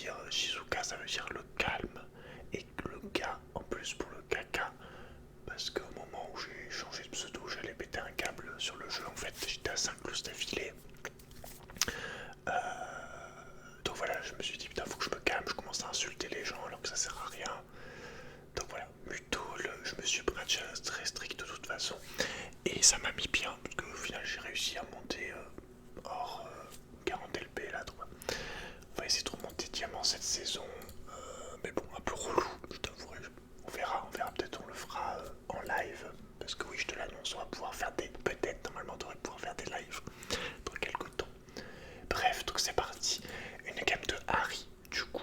dire Shizuka, ça veut dire le calme. Et le K en plus pour le caca. Parce qu'au moment où j'ai changé de pseudo, j'allais péter un câble sur le jeu. En fait, j'étais à 5 clous d'affilée. Euh, donc voilà, je me suis dit, putain, faut que je me calme. Je commence à insulter les gens alors que ça sert à rien. Donc voilà, Mutol, je me suis pris très strict de toute façon. Et ça m'a mis bien, parce qu'au final, j'ai réussi à monter hors 40 LP là. Donc, on va essayer de remonter diamant cette saison. Mais bon, un peu relou, je t'avouerai. On verra peut-être on le fera en live. Parce que oui, je te l'annonce, on va pouvoir faire des. Peut-être, normalement, on devrait pouvoir faire des lives dans quelques temps. Bref, donc c'est parti. Une gamme de Harry, du coup,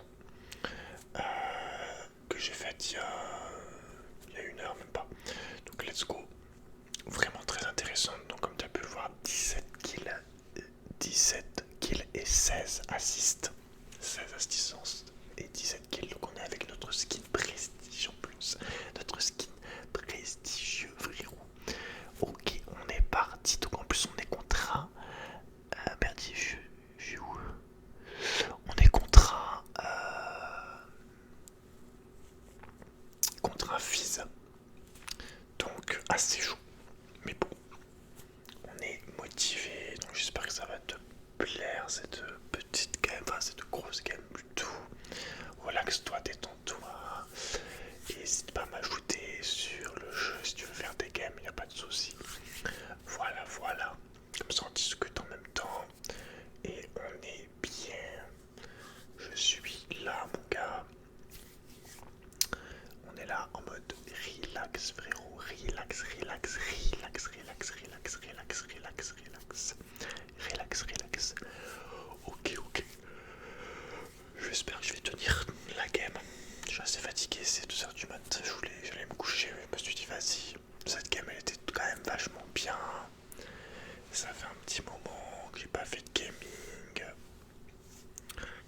que j'ai faite il y a une heure, même pas. Donc let's go. Vraiment très intéressante. Donc comme tu as pu le voir, 17 kills et 16 assists. 16 assistances et 17 kills. Donc on est avec notre skin prestige en plus. Notre skin prestigieux, frérot. Ok, on est parti. Donc en plus on est contre un... merde, je où? On est contre un Fizz. Donc assez chaud. Mais bon, on est motivé. Donc j'espère que ça va te plaire cette petite game, enfin cette grosse game plutôt. Relaxe-toi, détends-toi. Et n'hésite pas à m'ajouter sur le jeu si tu veux faire des games, il n'y a pas de souci. Voilà, voilà. Comme ça on discute en même temps. Et on est bien. Je suis là, mon gars. On est là en mode relax, frérot. Relax, relax, relax, relax, relax, relax, relax, relax. Relax, relax. Ok, ok. J'espère que je vais tenir la game. Je suis assez fatigué, c'est 2h du mat. J'allais me coucher, mais je me suis dit, vas-y. Cette game, elle était quand même vachement bien. Ça fait un petit moment que j'ai pas fait de gaming.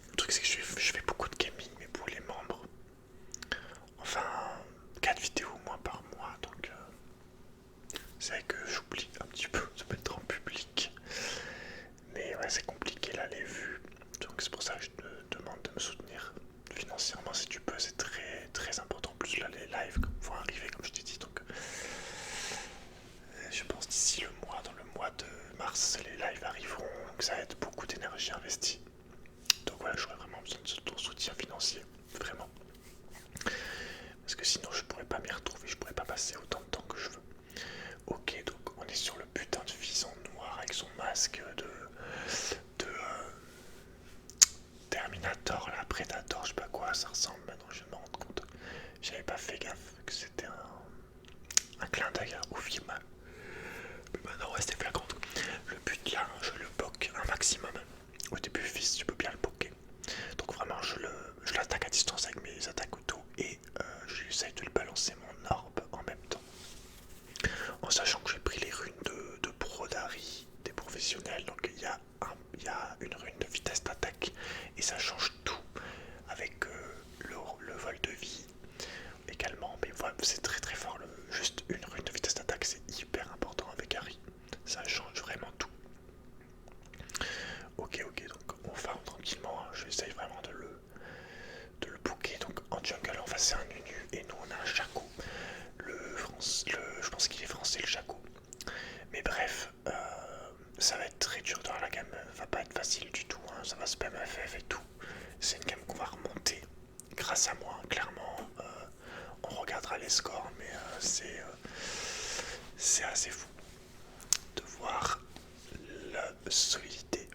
Le truc, c'est que je fais beaucoup de gaming, mais pour les membres. Enfin, 4 vidéos au moins par mois, donc c'est vrai que j'oublie un petit peu de mettre en public. Mais ouais, c'est compliqué là les vues. Donc c'est pour ça que je te demande de me soutenir financièrement si tu peux, c'est très très important. En plus là les lives vont arriver comme je t'ai dit, donc je pense d'ici le mois, dans le mois de mars, les lives arriveront, donc ça va être beaucoup d'énergie investie. Donc voilà, j'aurais vraiment besoin de ton soutien financier, vraiment. Parce que sinon je pourrais pas m'y retrouver, je pourrais pas passer autant de temps que je veux. Ok, donc on est sur le putain de fils en noir avec son masque de Terminator, là, Predator, je sais pas quoi ça ressemble, maintenant je me rends compte. J'avais pas fait gaffe que c'était un clin d'œil au film. Mais maintenant, ouais, c'était flagrant. Le but là, je le poke un maximum. Au début, fils, tu peux bien le poker. Donc vraiment, je l'attaque à distance avec mes attaques auto et j'essaye de lui balancer mon orbe en même temps. En sachant que j'ai pris les runes de pro d'Harry, des professionnels, donc il y a une rune de vitesse d'attaque et ça change tout avec le vol de vie également. Mais voilà, c'est très très fort. Juste une rune de vitesse d'attaque, c'est hyper important avec Harry. Ça change vraiment tout. Ok, ok, donc on farm tranquillement. Hein. J'essaye vraiment de le booker. Donc en jungle, en face, c'est un Nunu et nous on a un Chaco. Je pense qu'il est français, le Chaco. Mais bref, ça va être très dur dans la gamme. Va pas être facile du tout. Hein. Ça va spam FF et tout. C'est une gamme qu'on va remonter grâce à moi, clairement. On regardera les scores, mais c'est assez fou de voir la solidité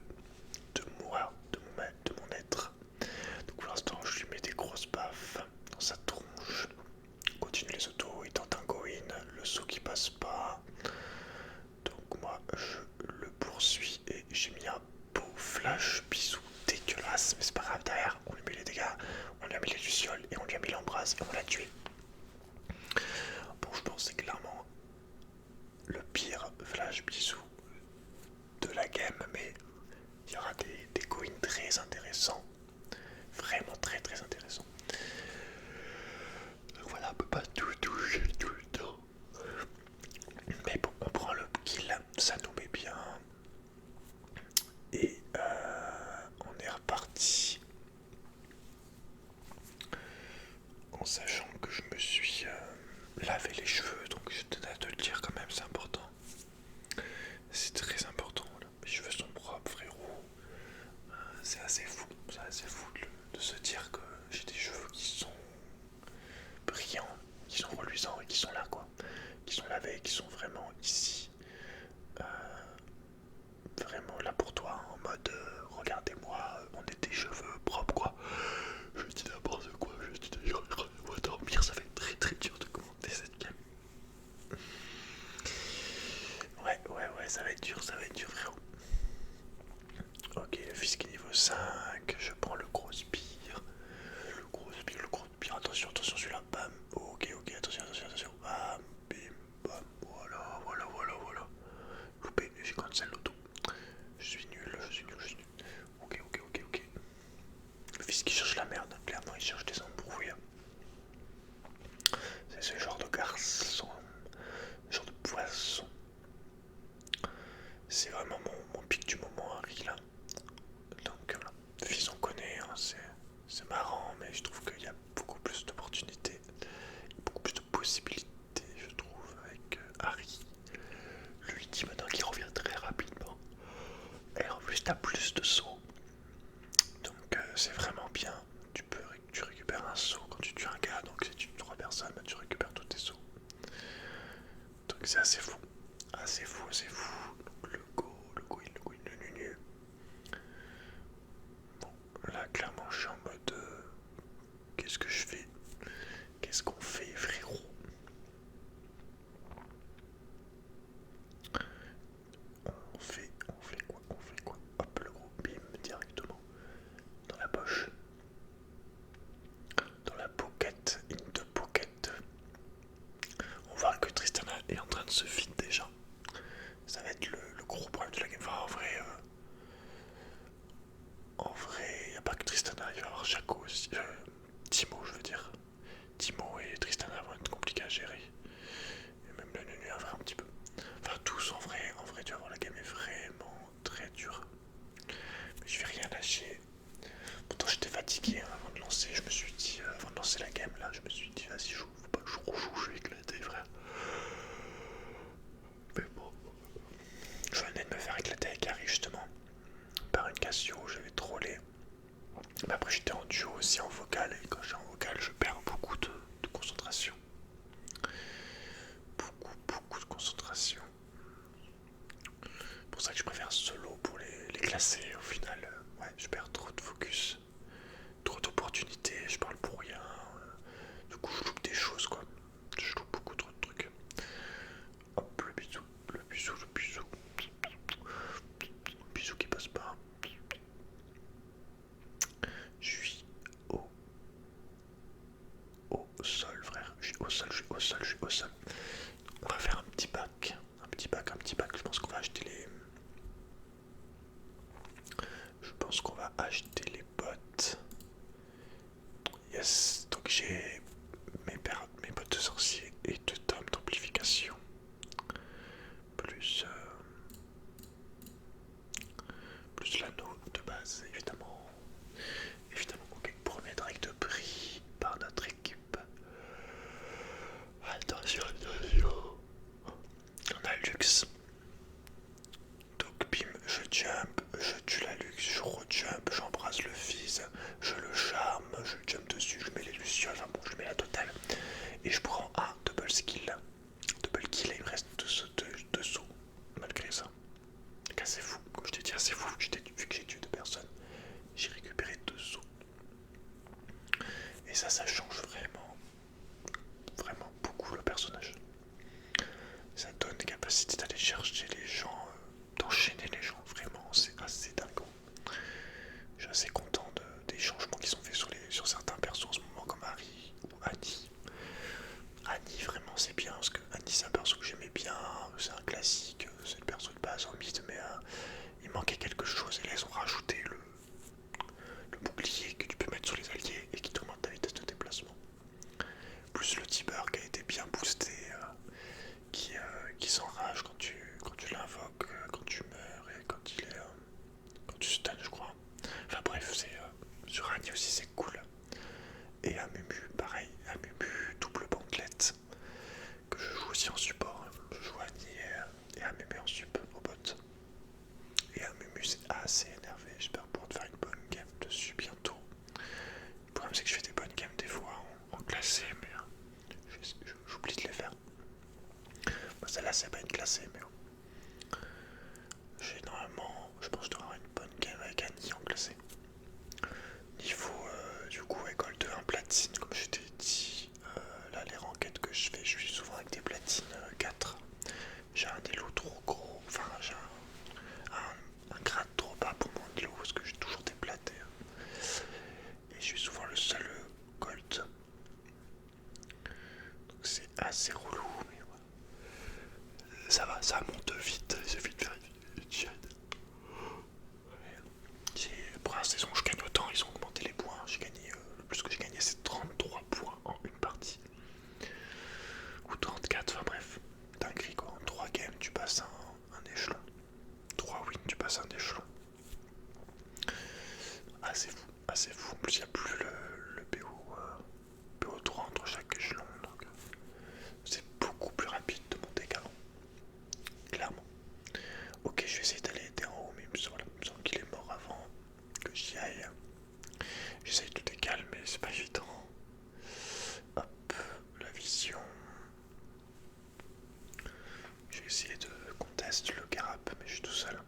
de moi, de mon être. Donc pour l'instant, je lui mets des grosses baffes dans sa tronche. Continue les autos, il tente un go-in, le saut qui passe pas. Donc moi, je le poursuis et j'ai mis un beau flash bisou dégueulasse. Mais c'est pas grave, derrière, on lui met les dégâts, on lui a mis les lucioles et on lui a mis l'embrase et on l'a tué. Bon, je pense que c'est clairement le pire flash bisou de la game, mais il y aura des go-in très intéressants. Vraiment très très intéressants. Donc voilà, on peut pas tout toucher tout le temps. Mais bon, on prend le kill, ça nous met bien. Et on est reparti. en sachant que je me suis lavé les cheveux, donc je tenais à te le dire quand même, c'est important. C'est très important, là. Mes cheveux sont propres, frérot. C'est assez fou de se dire que j'ai des cheveux qui sont brillants, qui sont reluisants et qui sont là, quoi. Qui sont lavés, qui sont vraiment ici. Euh, Vraiment là pour toi, en mode regardez-moi, on est des cheveux propres, quoi. Je dis n'importe quoi, je dis d'ailleurs, on va dormir, ça va être très très dur de commenter cette game. Ouais, ça va être dur, frérot. Ok, le fisc niveau 5, je prends le gros spire. Le gros spire, attention, celui-là, bam. Ok, attention. Bam, bim, bam, voilà. Loupé, j'ai cancel l'auto. Je suis nul. Ok. Le fils qui cherche la merde, clairement il cherche des embrouilles. C'est ce genre de garçon, ce genre de poisson. C'est vraiment mon pic du moment, Harry là. Donc voilà, le fils on connaît, hein, c'est marrant, mais je trouve qu'il y a beaucoup plus d'opportunités, beaucoup plus de possibilités, je trouve, avec Harry. L'ultime qui revient très rapidement. Et en plus t'as plus de sauts. Donc c'est vraiment bien. Tu récupères un saut quand tu tues un gars, donc si tu tues 3 personnes, bah, tu récupères tous tes sauts. Donc c'est assez fou. Donc, le nu. Bon, là clairement je suis en mode qu'est-ce que je fais? Qu'est-ce qu'on fait, frérot? On fait quoi? Hop, le gros bim directement dans la poche. Dans la pocket, in the pocket. On voit que Tristana est en train de se feed déjà. Ça va être le gros problème de la game. Enfin, en vrai, il n'y a pas que Tristana, il va y avoir Shaco aussi. Timo, je veux dire. Timo et Tristana vont être compliqués à gérer. Et même le Nunu à vrai un petit peu. Enfin, tous en vrai, tu vas voir, la game est vraiment très dure. Mais je vais rien lâcher. Pourtant, j'étais fatigué hein, avant de lancer. Je me suis dit, avant de lancer la game là, je me suis dit, vas-y, faut pas que je rejoue, je vais éclater, frère. Mais bon, je venais de me faire éclater avec Harry justement. Par une Cassio, j'avais trollé. Mais après, j'étais en duo aussi en vocal. Et quand je suis en vocal, je perds beaucoup de concentration. Beaucoup de concentration. C'est pour ça que je préfère solo pour les classer. Au final, ouais, je perds trop de focus. Trop d'opportunités, je parle pour rien. Du coup, je loupe des choses, quoi. Je loupe beaucoup trop de trucs. Hop, le bisou. Bisou qui passe pas. Je suis au sol, frère. Je suis au sol. On va faire un petit bac. Je pense qu'on va acheter les. Je pense qu'on va acheter les bottes. Yes. Donc j'ai mes bottes de sorcier et 2 tomes d'amplification. Plus l'anneau de base, évidemment. Ok. Premier drag de prix par notre équipe. Attention. On a Lux. Donc bim, je jump, je tue la Lux, je re-jump, j'embrasse le fils, je le charme, je jump dessus, je mets les lucioles, enfin bon, je mets la totale. Et je prends un double skill. Double kill et il me reste 2 sauts. Malgré ça. Donc assez fou, comme je t'ai dit, assez fou. Vu que j'ai tué 2 personnes, j'ai récupéré 2 sauts. Et ça change vraiment beaucoup le personnage. Ça donne des capacités d'aller chercher les gens, d'enchaîner les gens, vraiment, c'est assez dingue. Je suis assez content des changements qui sont faits sur certains persos en ce moment, comme Harry ou Annie. Annie, vraiment, c'est bien, parce que Annie, c'est un perso que j'aimais bien, c'est un classique, c'est le perso de base en mid, mais il manquait quelque chose, et là, ils ont rajouté le bouclier que tu peux mettre sur les alliés et qui augmente ta vitesse de déplacement. Plus le T-Bar qui a été bien boosté, qui s'enrage quand tu l'invoques, quand tu meurs, problème, c'est que je fais des bonnes games des fois en classé, mais j'oublie de les faire. Bon, celle-là, c'est pas une classée, mais j'ai normalement, je pense que je dois avoir une bonne game avec Annie en classé. Niveau, du coup, école de 1 platine, comme je t'ai dit, là, les ranked que je fais, je suis souvent avec des platines 4. J'ai un elo trop gros, enfin, j'ai un grade trop bas pour mon elo, parce que j'ai toujours des plates. Et je suis souvent le seul gold. Donc c'est assez relou, mais voilà. Ça va, ça monte vite, il suffit de faire une chaîne. Pour la saison, je gagne autant, ils ont augmenté les points. J'ai gagné, le plus que j'ai gagné, c'est 33 points en une partie. Ou 34, enfin bref. Dinguerie quoi, en 3 games, tu passes un échelon. 3 wins, tu passes un échelon. Assez fou, assez fou. En plus, il n'y a plus le PO3 entre chaque échelon. Donc, c'est beaucoup plus rapide de monter qu'avant. Clairement. Ok, je vais essayer d'aller aider en haut, mais il me semble qu'il est mort avant que j'y aille. J'essaye de décaler, mais c'est pas évident. Hop, la vision. Je vais essayer de contester le Garap, mais je suis tout seul.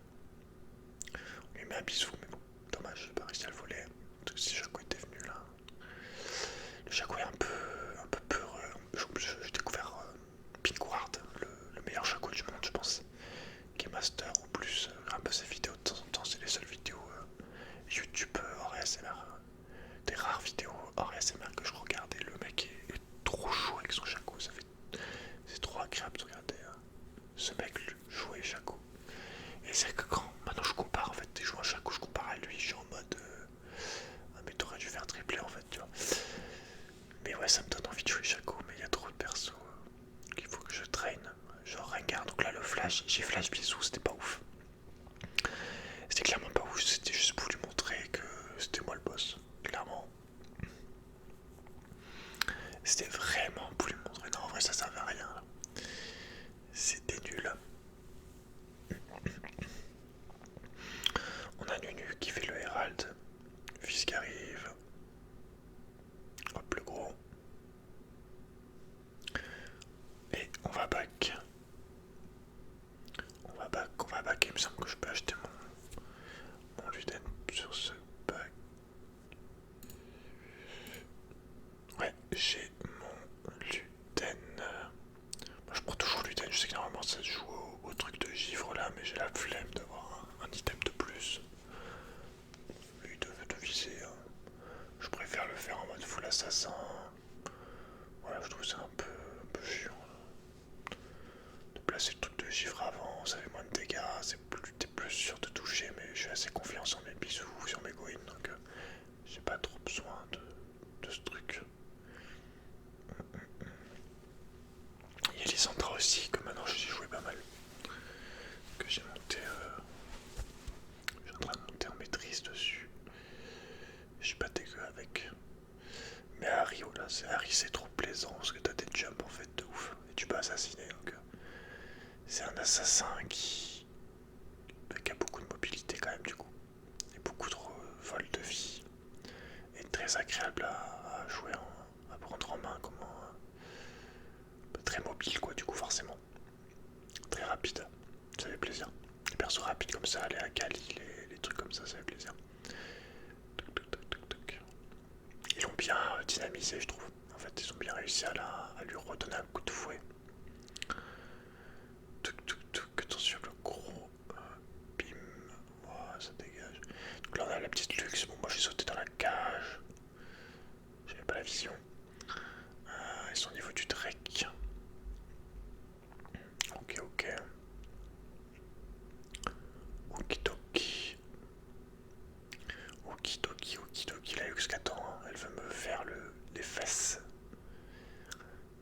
On lui met un bisou, mais bon, dommage, j'ai pas réussi à le voler. Parce que si Jaco était venu là. Le Jaco est un peu peureux. J'ai découvert Pinkward, le meilleur Jaco du monde, je pense. Qui est master ou plus. Un peu ses vidéos de temps en temps, c'est les seules vidéos YouTube hors ASMR. Des rares vidéos hors ASMR que je regardais. Le mec est trop chaud avec son Jaco. C'est trop agréable de regarder ce mec jouer Jaco. Et c'est que quand maintenant je compare en fait, je joue un Jaco, je compare à lui, je suis en mode ah mais t'aurais dû faire tripler en fait, tu vois. Mais ouais, ça me donne envie de jouer Jaco, mais il y a trop de persos qu'il faut que je traîne. Genre Rengar, donc là le flash, j'ai flash bisou, c'était pas ouf. C'était clairement pas ouf, c'était juste pour lui montrer que c'était moi le boss, clairement. C'était vraiment pour lui montrer, non en vrai ça servait à rien là. C'était nul. On a Nunu qui fait le Herald, fils qui arrive. Hop le gros. Et on va back. On va back. Il me semble que je peux acheter mon Luden sur ce back. Ouais, j'ai mon Luden. Moi je prends toujours Luden. Je sais que normalement ça se joue au truc de givre là, mais j'ai la flemme d'avoir un item de plus. Lui de viser. Je préfère le faire en mode full assassin. Voilà, je trouve ça un peu chiant. De placer le truc de givre avant, ça fait moins de dégâts, t'es plus sûr de toucher, mais je suis assez confiant sur mes bisous, sur mes goïnes, donc j'ai pas trop besoin de ce truc. Il y a Lysandra aussi, que maintenant j'ai joué pas mal, que j'ai monté, je suis en train de monter en maîtrise dessus. Je suis pas dégueu avec. Mais Harry, oh là, Harry c'est trop plaisant, parce que t'as des jumps en fait de ouf, et tu peux assassiner, donc c'est un assassin qui a beaucoup de mobilité quand même du coup, et beaucoup de vol de vie, et très agréable à jouer, à prendre en main, très mobile quoi du coup forcément, très rapide, ça fait plaisir. Les persos rapides comme ça, les Akali, les trucs comme ça fait plaisir. Ils l'ont bien dynamisé je trouve, en fait ils ont bien réussi à lui redonner un coup de fouet. Attention le gros bim, oh, ça dégage. Donc là on a la petite luxe, bon moi j'ai sauté dans la cage, j'avais pas la vision. Ils sont au niveau du Drake. Ok. Okidoki. La luxe qu'attend, hein. Elle veut me faire les fesses.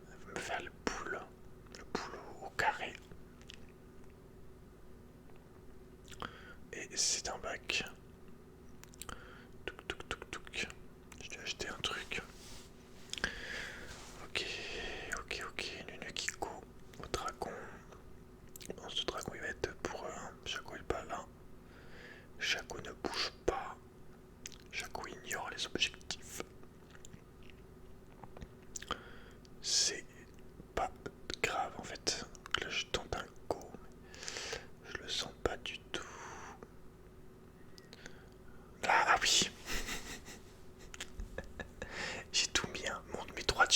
Elle veut me faire le poule au carré. Et c'est un bac. Je dois acheter un truc.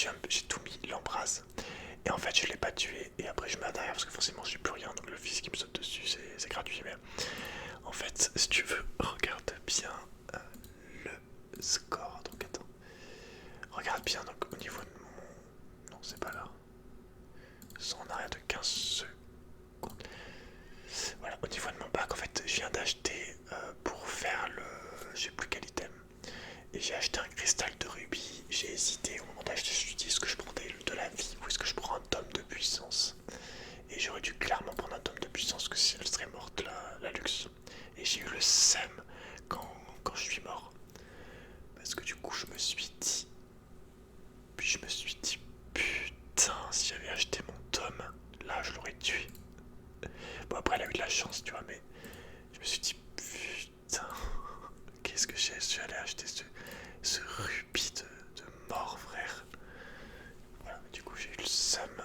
jump, j'ai tout mis, l'embrase. Et en fait, je l'ai pas tué. Et après, je me mets derrière parce que forcément, j'ai plus rien. Donc le fils qui me saute dessus, c'est gratuit. Mais en fait, si tu veux, regarde bien le score. Donc attends. Regarde bien donc au niveau de mon... Non, c'est pas là. Ça en arrière de 15 secondes. Voilà, au niveau de mon bac, en fait, je viens d'acheter pour faire le... Je sais plus quel item. Et j'ai acheté un cristal de rubis. J'ai hésité au moment d'acheter. Je me suis dit, est-ce que je prendrais de la vie ou est-ce que je prends un tome de puissance? Et j'aurais dû clairement prendre un tome de puissance, que si elle serait morte, la luxe. Et j'ai eu le seum quand je suis mort. Parce que du coup, je me suis dit... Puis je me suis dit, putain, si j'avais acheté mon tome, là, je l'aurais tué. Bon, après, elle a eu de la chance, tu vois, mais je me suis dit, putain, qu'est-ce que j'ai su aller acheter ce rubis de mort, frère. Voilà, du coup, j'ai eu le seum.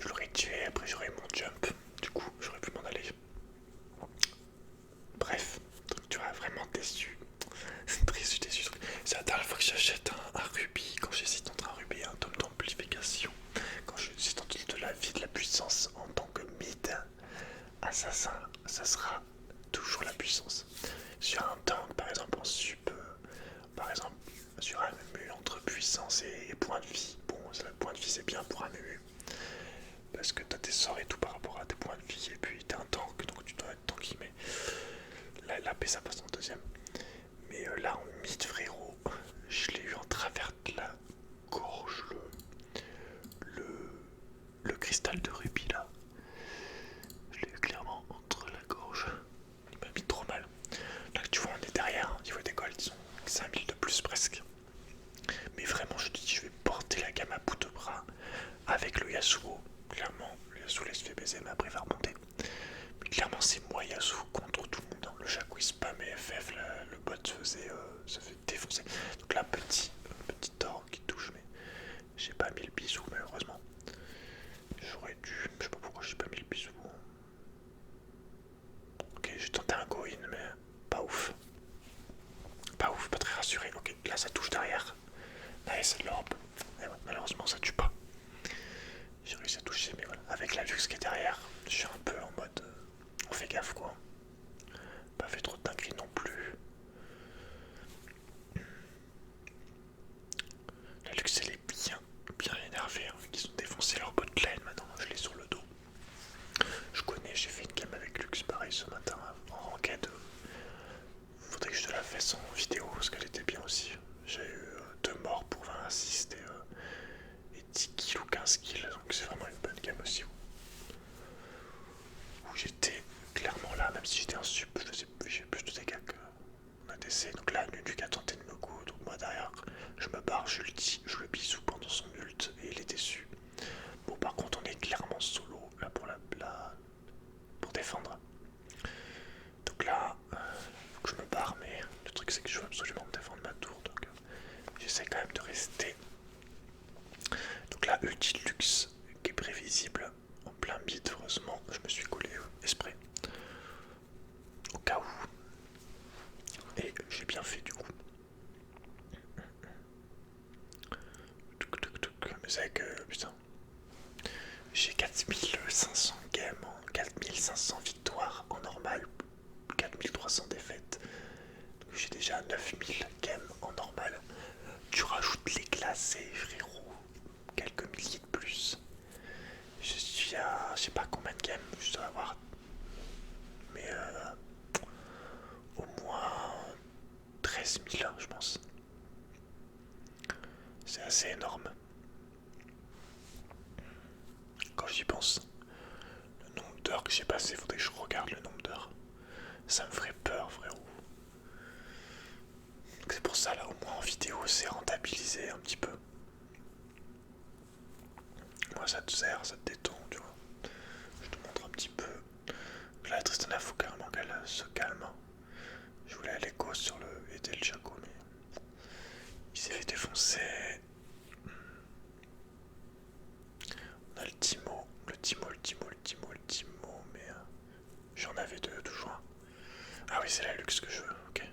Je l'aurais tué, après j'aurais eu mon jump. Du coup, j'aurais pu m'en aller. Bref, donc tu vois, vraiment déçu. déçu. C'est la dernière fois que j'achète un rubis. Quand j'hésite entre un rubis et un tome d'amplification. Quand j'hésite entre de la vie, de la puissance en tant que mid assassin, ça sera toujours la puissance. Sur un tank, par exemple, en sup, par exemple, sur un MMU entre puissance et point de vie. Bon, le point de vie c'est bien pour un MMU. Parce que t'as tes sorts et tout par rapport à tes points de vie, et puis t'es un tank, donc tu dois être tanky, mais l'AP ça passe en deuxième. Mais là en mid, frérot, je l'ai eu en travers de la gorge, le cristal de rubis là. Je l'ai eu clairement entre la gorge. Il m'a mis trop mal. Là tu vois, on est derrière, au niveau des golds, ils sont 5000 de plus presque. Mais vraiment, je te dis, je vais porter la gamme à bout de bras avec le Yasuo. Clairement, le Yasuo laisse fait baiser, mais après il va remonter. Mais clairement, c'est moi Yasuo contre tout le monde. Le Shaco il spammait FF, le bot se fait défoncer. Donc là, petit tort qui touche, mais j'ai pas mis le bisou, malheureusement. J'aurais dû, je sais pas pourquoi j'ai pas mis le bisou. Ok, j'ai tenté un go-in, mais pas ouf. Pas ouf, pas très rassuré. Ok, là ça touche derrière. Nice, l'orbe. Ouais, malheureusement, ça tue pas. J'ai réussi à toucher, mais voilà. Avec la luxe qui est derrière, je suis un peu en mode... on fait gaffe, quoi. Pas fait trop de dingueries non plus. La luxe, elle est bien énervée. Hein. Ils ont défoncé leur bot lane, maintenant je l'ai sur le dos. Je connais, j'ai fait une game avec luxe pareil ce matin en ranked. Faudrait que je te la fasse en vidéo parce qu'elle était bien aussi. J'ai eu 2 morts pour 20 assists et 10 kills ou 15 kills, donc c'est vraiment une bonne game aussi. Où j'étais clairement là, même si j'étais en sup, j'ai plus de dégâts qu'en ADC. Donc là, Nunuc a tenté de me go, donc moi derrière, je me barre, je le bisou pendant son ult et il est déçu. Bon, par contre, on est clairement solo là pour défendre. Donc là, faut que je me barre, mais le truc c'est que je veux absolument me défendre ma tour, donc j'essaie quand même de rester. Donc là, ulti luxe qui est prévisible en plein mid, heureusement, je me suis collé esprit. Au cas où. Et j'ai bien fait du coup. Mais c'est vrai que, putain, j'ai 4500 games, 4500 victoires en normal, 4300 défaites. Donc j'ai déjà 9000 games en normal. Tu rajoutes les classés, frérot, quelques milliers de plus. Je suis à, je sais pas combien de games je dois avoir, mais au moins 13 000, je pense. C'est assez énorme. Quand j'y pense, le nombre d'heures que j'ai passé, faudrait que je regarde le nombre d'heures. Ça me ferait peur, frérot. C'est pour ça, là, au moins en vidéo, c'est rentabilisé un petit peu. Moi, ça te sert, ça te détend, tu vois. Je te montre un petit peu. Là, Tristana, faut carrément qu'elle se calme. Je voulais aller go sur le aider le Shaco, mais il s'est fait défoncer. On a le Timo, mais j'en avais 2 toujours. Ah oui, c'est la luxe que je veux, ok.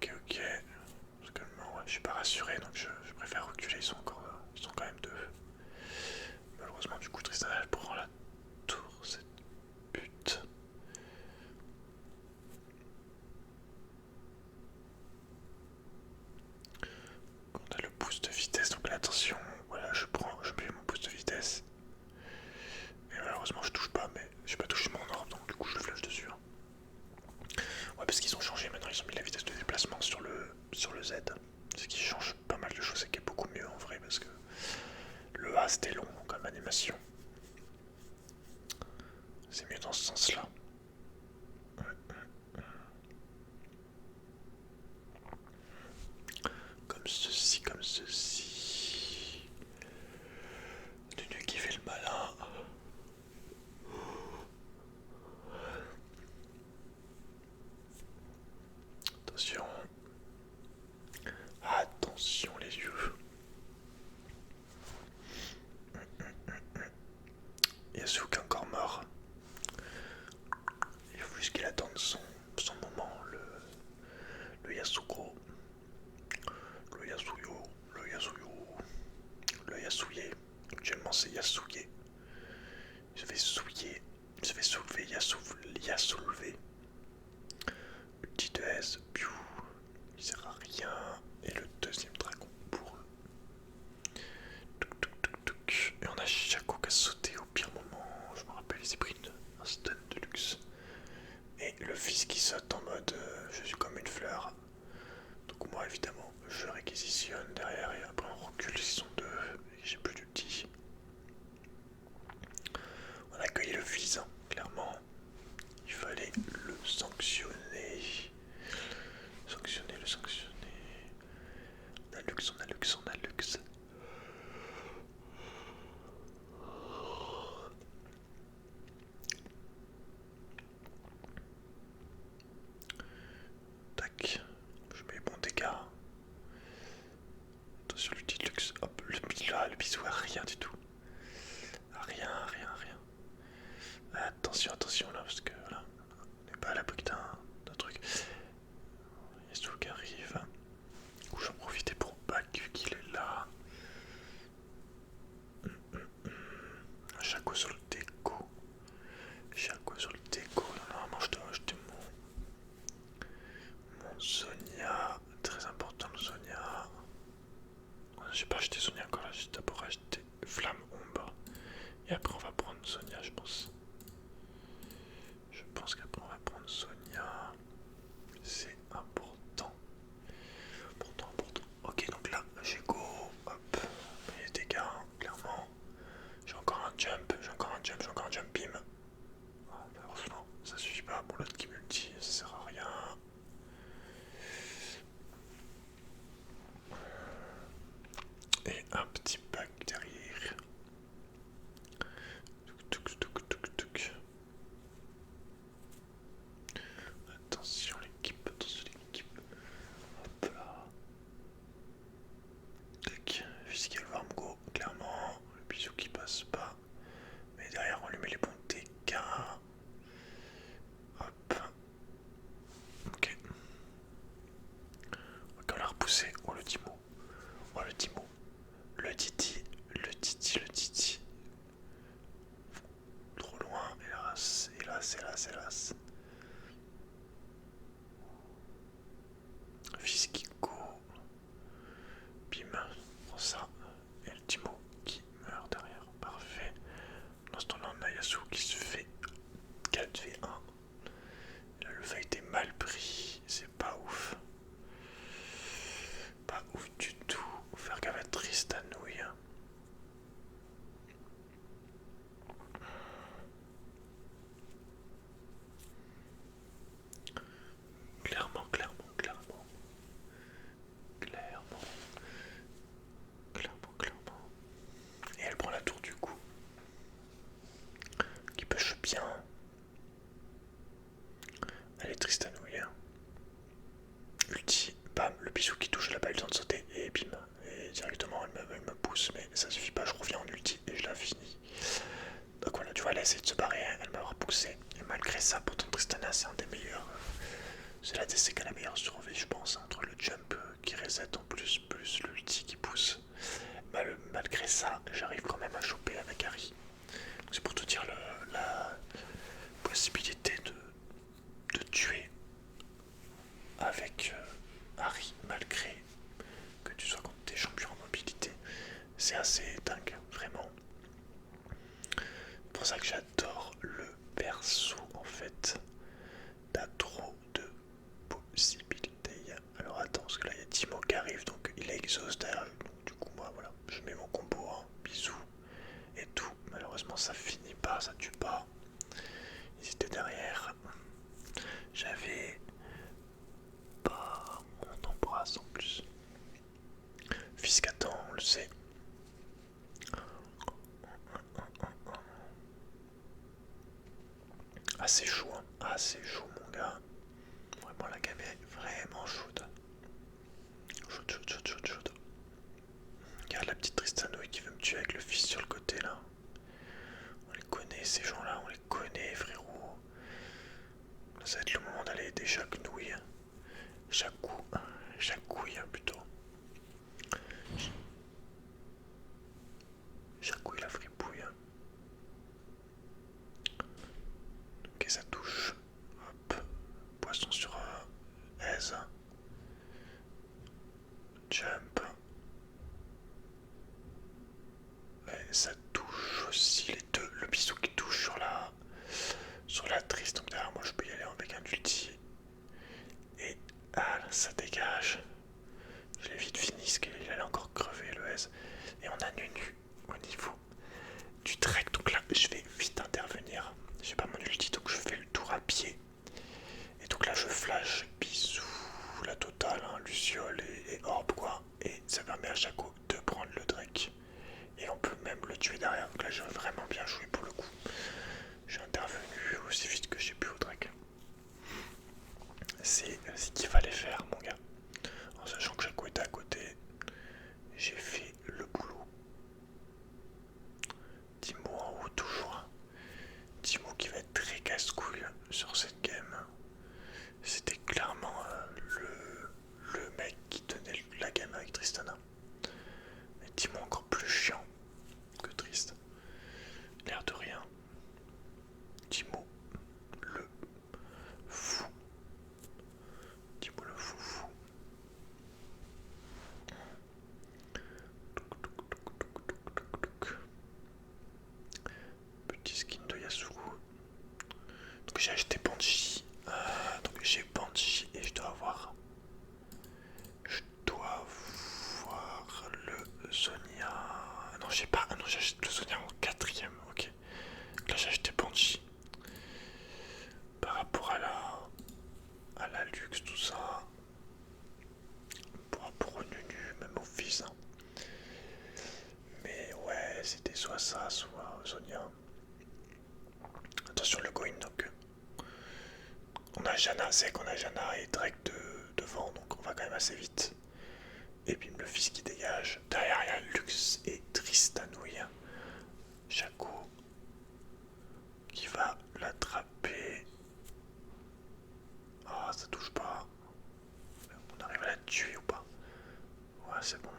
Ok. Parce que non, ouais, je suis pas rassuré. animation. C'est mieux dans ce sens-là. Comme ceci, comme ceci. Nunu qui fait le malin. Attention. Attention les yeux. Yasuke encore mort. Il faut juste qu'il attende son moment, le Yasuko. Le Yasuyo, le Yasuyo, le Yasuye. Actuellement c'est Yasuye. Je vais souiller, je vais soulever, Yasoulever. Le petit 2S, piou, il sert à rien. Et le deuxième dragon pour eux. Et on a Shaco qui a sauté au pire moment. Je me rappelle, il s'est pris un stun de luxe. Et le fils qui saute en mode je suis comme une fleur. Donc moi évidemment je réquisitionne derrière et après on recule s'ils sont deux et j'ai plus d'ulti. On a accueilli le fils, hein, clairement. Il fallait le sanctionner. Le sanctionner. On a luxe, on a luxe, on a luxe. Tac. Je mets les bons dégâts. Attention le petit luxe. Hop, le bisou a rien du tout. Rien. Attention là parce que voilà. On n'est pas à l'abri d'un truc. Yasuo qui arrive. Du coup j'en profitais pour back vu qu'il est là. Shaco sur le déco. Normalement je dois acheter mon Sonia. Très important le Sonia. J'ai pas acheté Sonia encore là, j'ai d'abord acheté Flamme Ombre. Et après on va prendre Sonia je pense. Je pense qu'après on va prendre Sonia. C'est important. Important. Ok donc là j'ai go. Hop. Les dégâts hein, clairement. J'ai encore un jump bim. Ah, malheureusement ça suffit pas pour l'autre qui multi, ça sert à rien. Et un petit pack derrière. Touc. Attention l'équipe. Hop là. Tac. Physical Wormgo, clairement. Le bisou qui passe pas. Mais derrière on lui met les bons dégâts. Hop. Ok. On l'a repoussé. Oh le Timo. Le Titi. Trop loin, hélas. Fils qui court. Bim. Prends ça. Et le Timo qui meurt derrière. Parfait. Dans ce temps-là, on a Yasuo qui se fait 4v1. Là, le fight est mal pris. C'est pas ouf. Pas ouf du tout. Faut faire gaffe Jacouille plutôt. Jacouille la fripouille. Ok, ça touche. Hop. Poisson sur aise. Jump. Et ça touche aussi les deux. Le bisou qui touche sur la triste. Donc derrière moi je peux y aller avec un ulti. Et ah là, ça dégage. Je l'ai vite fini parce qu'il allait encore crever le S. Et on a Nunu au niveau du trek. Donc là je vais vite intervenir. J'ai pas mon ulti donc je fais le tour à pied. Et donc là je flash, bisous, la totale, hein, Luciole et Orb quoi. Et ça permet à Shaco de prendre le Drake. Et on peut même le tuer derrière. Donc là j'ai vraiment bien joué pour le coup. J'ai intervenu aussi vite que j'ai pu au Drake. C'est ce qu'il fallait faire mon gars. En sachant que Shaco était à côté, j'ai fait le boulot. Timo en haut toujours. Timo qui va être très casse-couille sur cette game. C'était clairement le mec qui tenait la game avec Tristana. Mais Timo encore plus chiant que Trist. L'air de rien. Timo le fou. Timo le fou fou. Petit skin de Yasuo. Donc j'ai acheté Banshee. Donc j'ai Banshee et je dois avoir le Sonia. Non j'ai pas. Ah non j'achète le Sonia en 4ème. Ok. Là j'ai acheté Banshee. Par rapport à la luxe tout ça. Par rapport au Nunu, même au fils. Hein. Mais ouais c'était soit ça soit Sonia. Attention le Goin donc. On a Janna, c'est qu'on a Janna et Drake devant, donc on va quand même assez vite. Et bim, le fils qui dégage. Derrière, il y a Lux et Tristanouille. Shaco qui va l'attraper. Ah, ça touche pas. On arrive à la tuer ou pas? Ouais, c'est bon.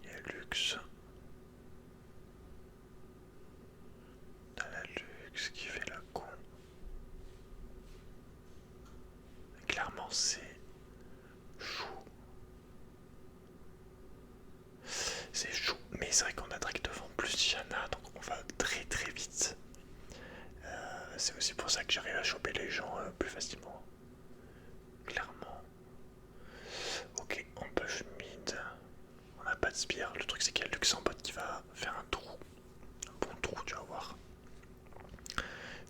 Il y a Lux. T'as la Lux qui fait la con. Clairement, c'est chaud. C'est chaud, mais c'est vrai qu'on a Drake devant plus Janna, donc on va très très vite. C'est aussi pour ça que j'arrive à choper les gens plus facilement. Clairement. Ok, on push mid. On n'a pas de spire. Le truc c'est qu'il y a Lux en bot qui va faire un trou. Un bon trou, tu vas voir.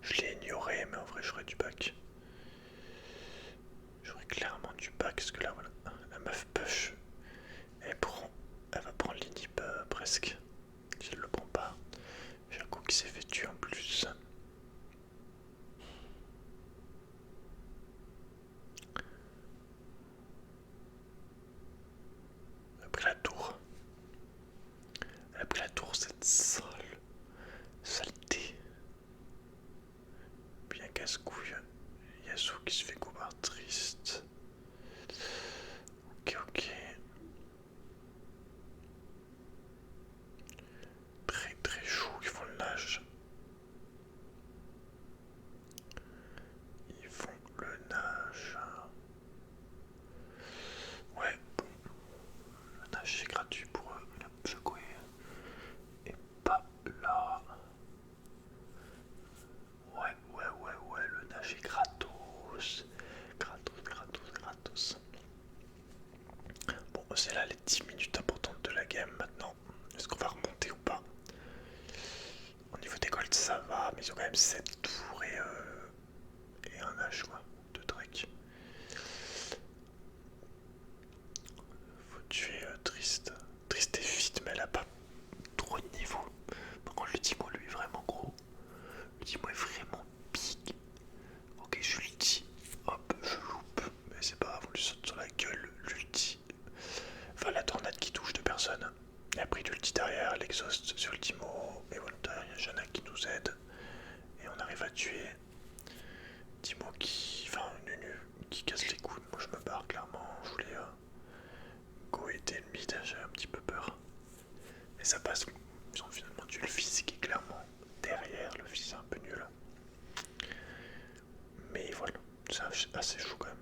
Je l'ai ignoré, mais en vrai j'aurais du back. J'aurais clairement du back, parce que là voilà, la meuf push. Elle va prendre l'inhib presque. Si elle le prend pas. J'ai un coup qui s'est fait tuer en plus. Elle a pris la tour. Elle a pris la tour, cette saleté. Bien casse-couille. Yasuo qui se fait couper triste. Ok, ok. Très très chaud, ils font le nage. Ils font le nage. Ouais, bon. Le nage c'est gratuit pour eux. La secouer. Et pas là. Ouais, le nage est gratos. Gratos. Bon, c'est là les 10 minutes importantes de la game maintenant. Est-ce qu'on va remonter ou pas? Au niveau des golds ça va, mais ils ont quand même 7 tours et un H quoi, de Drake. Faut tuer Trist. Trist est vite, mais elle a pas trop de niveau. Par contre, le Timo lui est vraiment gros. Le Timo est vraiment big. Ok, je l'ulti. Hop, je loupe. Mais c'est pas grave, on lui saute sur la gueule. L'ulti. Enfin, la tornade qui touche deux personnes. Et après, l'ulti derrière, l'exhaust sur le Timo. Et voilà, derrière, il y a Janna qui nous aide. Et on arrive assez chaud quand même.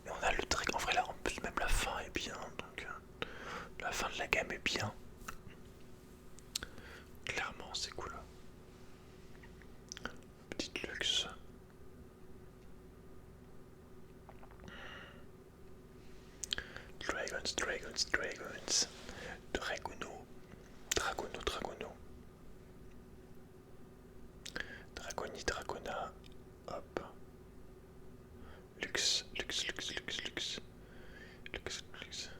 Et on a le trick. En vrai, là, en plus, même la fin est bien. Donc, la fin de la game est bien. Clairement, c'est cool. Petite luxe. Dragons, dragons, dragons. Dragono. Dragono, dragono. Dragoni, dragona. Hop. Luxe, luxe, luxe, luxe, luxe. Luxe, luxe.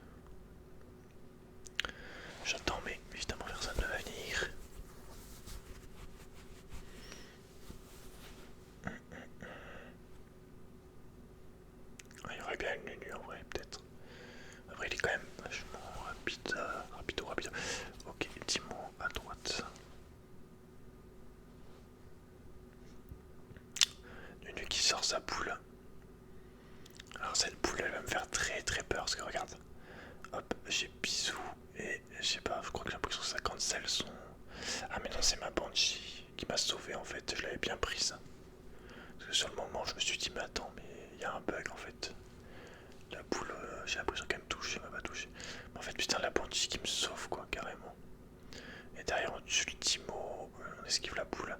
J'attends, mais évidemment personne ne va venir. Il y aurait bien une Nunu en vrai, peut-être. Après, il est quand même vachement rapide. Rapido, rapido. Ok, Timo à droite. Nunu qui sort sa poule. Alors, cette poule, elle va me faire très très peur parce que regarde. Hop, j'ai bisou et je sais pas, je crois que j'ai l'impression que ça cancel son. Ah, mais non, c'est ma Banshee qui m'a sauvé en fait. Je l'avais bien prise. Parce que sur le moment, je me suis dit, mais attends, mais il y a un bug en fait. La poule, j'ai l'impression qu'elle me touche, elle m'a pas touché. Mais en fait, putain, la Banshee qui me sauve, quoi, carrément. Et derrière, on tue le Timo, on esquive la poule.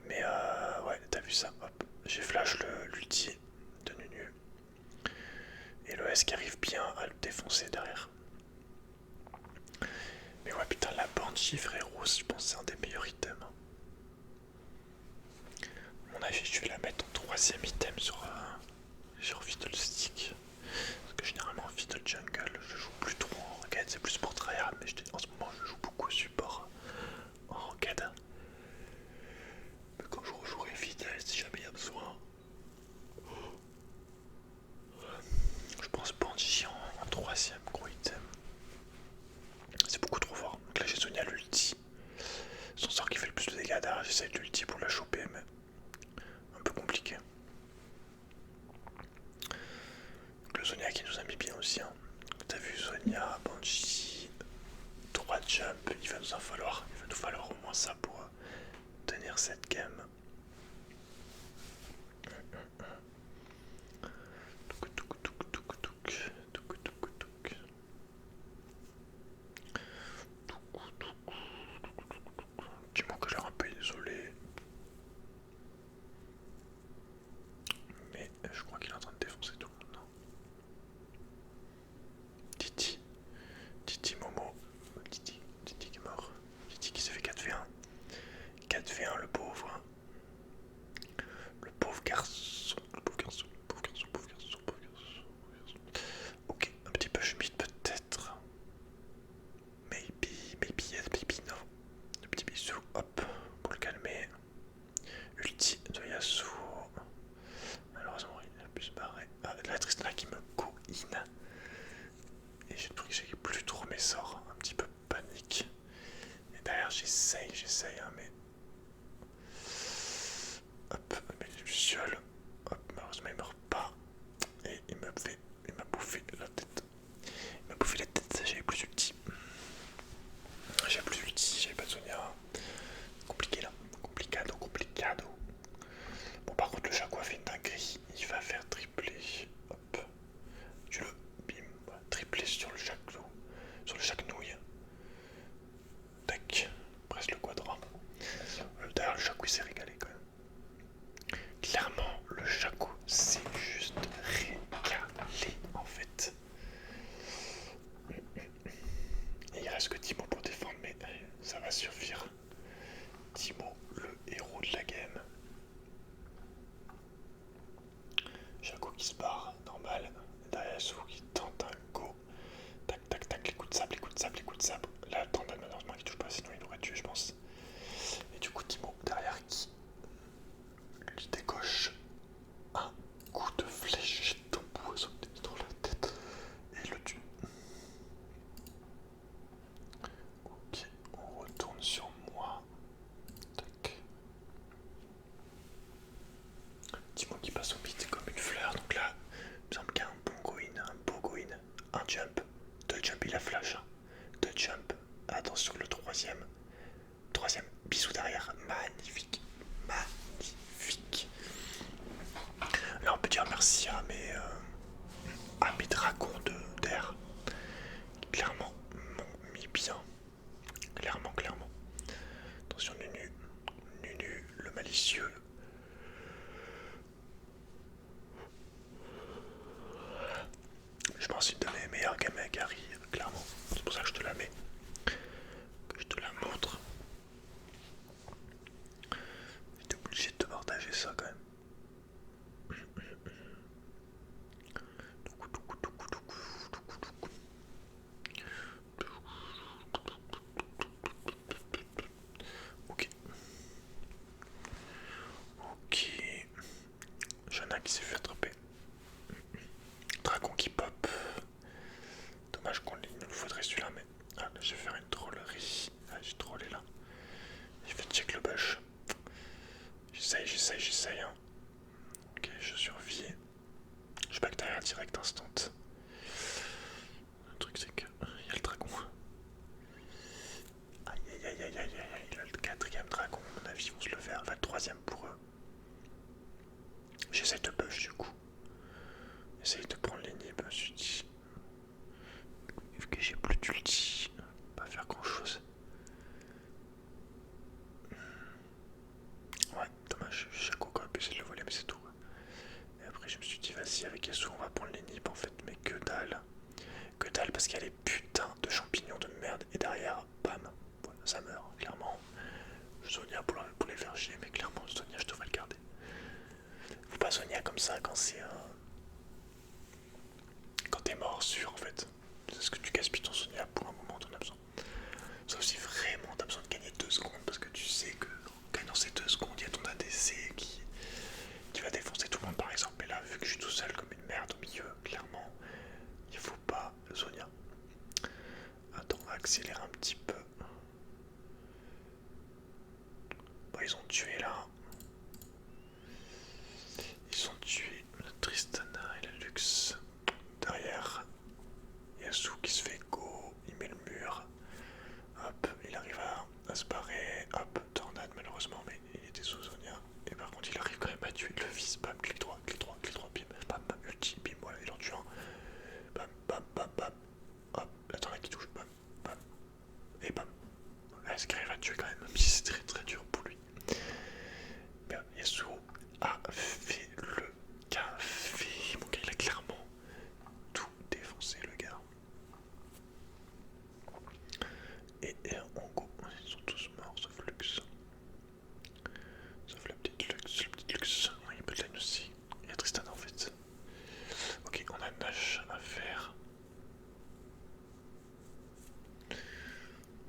Mais ouais, t'as vu ça, hop. J'ai flash l'ulti de Nunu. Et le S qui arrive bien à le défoncer derrière. Mais ouais, putain, la Banshee, frérot, je pense que c'est un des meilleurs items. À mon avis, je vais la mettre en troisième item sur Fiddlestick. Parce que généralement, Fiddle Jungle, je joue plus trop en ranked, c'est plus pour tryhard, mais en ce moment, je joue beaucoup support en ranked. Mais quand je rejouerai Fiddle, si jamais il y a besoin, je pense Banshee en troisième gros item. C'est beaucoup trop fort. Donc là, j'ai Sonia l'ulti. Son sort qui fait le plus de dégâts derrière, j'essaie de l'ulti pour la choper, mais un peu compliqué. Donc, le Sonia qui nous a mis bien aussi. Hein. T'as vu Sonia, Banshee, 3 jump, il va nous falloir au moins ça pour tenir cette game. Dis-moi que j'ai l'air un peu désolé. Mais je crois qu'il est en train de défoncer tout le monde. Non. Titi. Titi Momo. Titi qui est mort. Titi qui s'est fait 4v1. 4v1 le pauvre. Le pauvre garçon. Le pauvre garçon. Le pauvre garçon. Pauvre garçon. Pauvre garçon. Ok, un petit peu humide peut-être. Maybe, yes, maybe no. Un petit bisou, hop, pour le calmer. Ulti de Yasuo. Malheureusement, il a pu se barrer. Ah, la Tristana qui me go-in. Et j'ai pris que j'ai plus trop mes sorts. Un petit peu panique. Et derrière, j'essaye, hein, mais. Hop, mais je suis seul. Hop, malheureusement, il meurt pas. Et il m'a bouffé la tête. Il m'a bouffé la tête, j'avais plus ulti. J'avais pas de Sonia. Compliqué là. Complicado. Bon, par contre, le Jaguar fait une dinguerie. Il va faire tripler. Hop. Tu le bim. Voilà, tripler sur le Jacquenouille. Tac. Presque le quadra. D'ailleurs, le Jaguar s'est régalé quand même. Clairement, le Jaguar s'est juste régalé en fait. Et il reste que Timo pour défendre, mais ça va suffire. Timo, le héros de la game. Jaco qui se barre, normal. Derrière Yasuo qui tente un go. Tac, tac, tac, les coups de sable. Là, Tandem, malheureusement, qui touche pas, sinon il l'aurait tué, je pense. Et du coup, Timo, derrière, qui lui décoche un coup de flèche empoisonné dans la tête. Et il le tue. Ok, on retourne sur moi. Tac. Timo qui passe au mid comme une fleur, donc là merci à mes dragons d'air. Clairement, m'ont mis bien. Clairement, clairement. Attention, Nunu. Nunu, le malicieux. Je pense une de mes meilleures gammes à Gary, clairement. C'est pour ça que je te la mets. Que je te la montre. J'étais obligé de te partager ça quand même. Ok. Ok. Jana qui s'est fait attraper. Dragon qui pop. Dommage il nous faudrait celui-là, mais. Ah, là, je vais faire une trollerie. Ah, j'ai trollé là. Je vais check le bush. J'essaye. Hein. Ok, je survis. Je back derrière direct instant. Le truc, c'est que. Il y a le dragon. Aïe, il a le quatrième dragon. À mon avis, ils vont se le faire. Enfin, le troisième pour eux. J'essaye de push du coup. J'essaye de prendre l'inhib, je me suis dit. Vu que j'ai plus d'ulti, pas faire grand chose. Ouais, dommage, Shaco aurait pu essayer de le voler, mais c'est tout. Et après, je me suis dit, vas-y, avec Yasuo, on va prendre l'inhib en fait, mais que dalle. Que dalle, parce qu'il y a les putains de champignons de merde, et derrière, bam, voilà, ça meurt, clairement. Sonia pour les faire chier, mais clairement, Sonia, je devrais le garder. Faut pas Sonia comme ça quand c'est quand t'es mort sûr en fait. C'est ce que tu gaspilles ton Sonia pour un moment t'en as besoin. Sauf si vraiment t'as besoin de gagner 2 secondes parce que tu sais que en gagnant ces 2 secondes, il y a ton ADC qui va défoncer tout le monde par exemple. Et là, vu que je suis tout seul comme une merde au milieu, clairement, il faut pas Sonia. Attends, on va accélérer un petit peu. Bon, ils ont tué là. Ils ont tué la Tristana et la Lux. Derrière, Yasuo qui se fait go, il met le mur. Hop, il arrive à se barrer. Hop, tornade malheureusement, mais il était sous Zonia. Et par contre, il arrive quand même à tuer le fils. Bam, clic droit, bim. Bam, bam, ulti, bim, voilà, il en tue un. Bam, bam, bam, bam. Hop, la tornade qui touche, bam, bam. Et bam. Est-ce qu'il arrive à tuer quand même, même si c'est très très dur pour lui. Mais Yasuo a fait le café. Mon gars, il a clairement tout défoncé, le gars. Et en go, ils sont tous morts sauf Lux. Sauf la petite Lux. Il y a pas de line aussi. Il y a Tristan en fait. Ok, on a Nash à faire.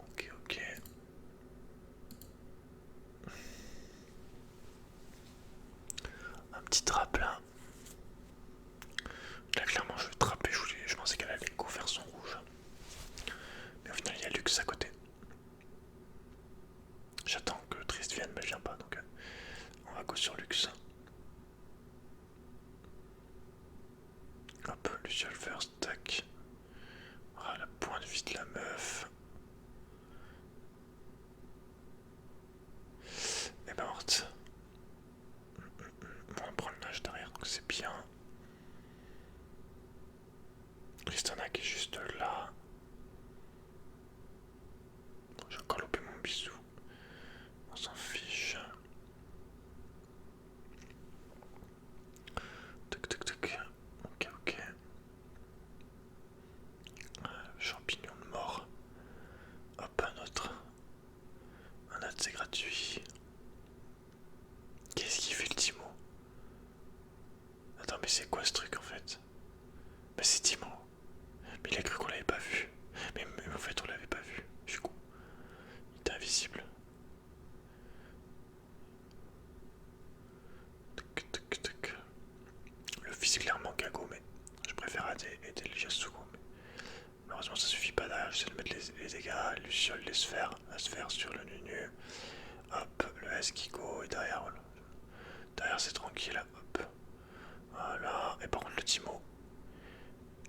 Ok. Un petit trap là. Là clairement je vais trapper, je pensais qu'elle allait go faire son rouge. Mais au final il y a Lux à côté. J'attends que Trist vienne mais elle vient pas donc on va go sur Lux. Hop, Luciole first, tac. Ah, la point de vie de la meuf. Elle est morte. On prend le nage derrière donc c'est bien. Tristana qui est juste là. J'ai encore loupé mon bisou. On s'en fiche. Toc. Ok. Champignon de mort. Hop, un autre. C'est gratuit. Qu'est-ce qu'il fait le Timo? Attends, mais c'est quoi ce truc en fait? Mais c'est Timo. Mais il a cru qu'on l'avait pas vu. Mais en fait, on l'avait pas vu. Du coup, il était invisible. Toc. Le fils est clairement cago, mais je préfère aider le Yasuo. Mais malheureusement, ça suffit pas derrière. J'essaie de mettre les dégâts. Luciole, les sphères. La sphère sur le Nunu. Hop, le S qui go. Et derrière, voilà. Derrière, c'est tranquille. Hop. Voilà. Et par contre, le Timo.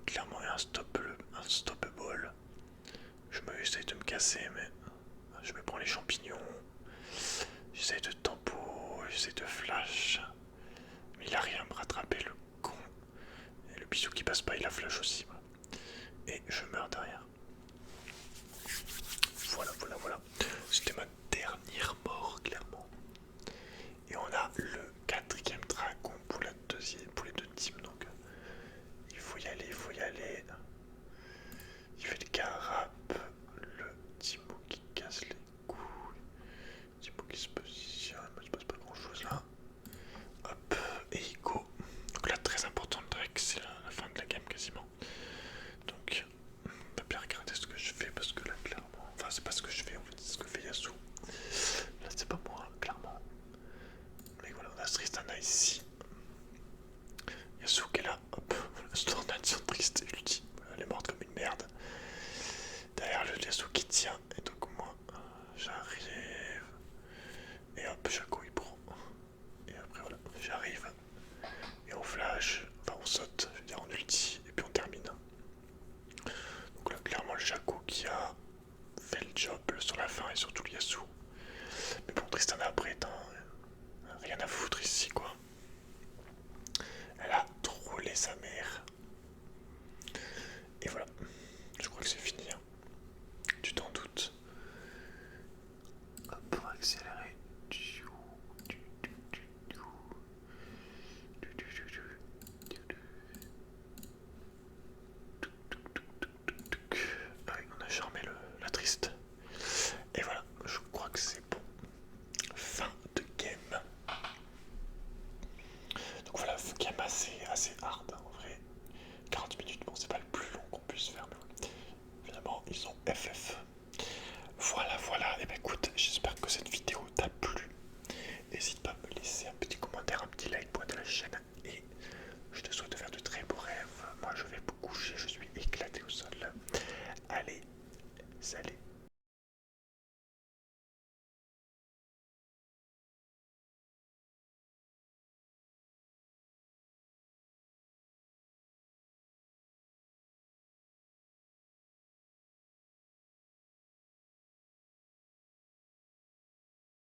Clairement, il y a un stoppable. Je me essaye de me casser, mais je me prends les champignons. J'essaye de tempo, j'essaye de flash. Mais il arrive à me rattraper, le con. flèche aussi. Moi.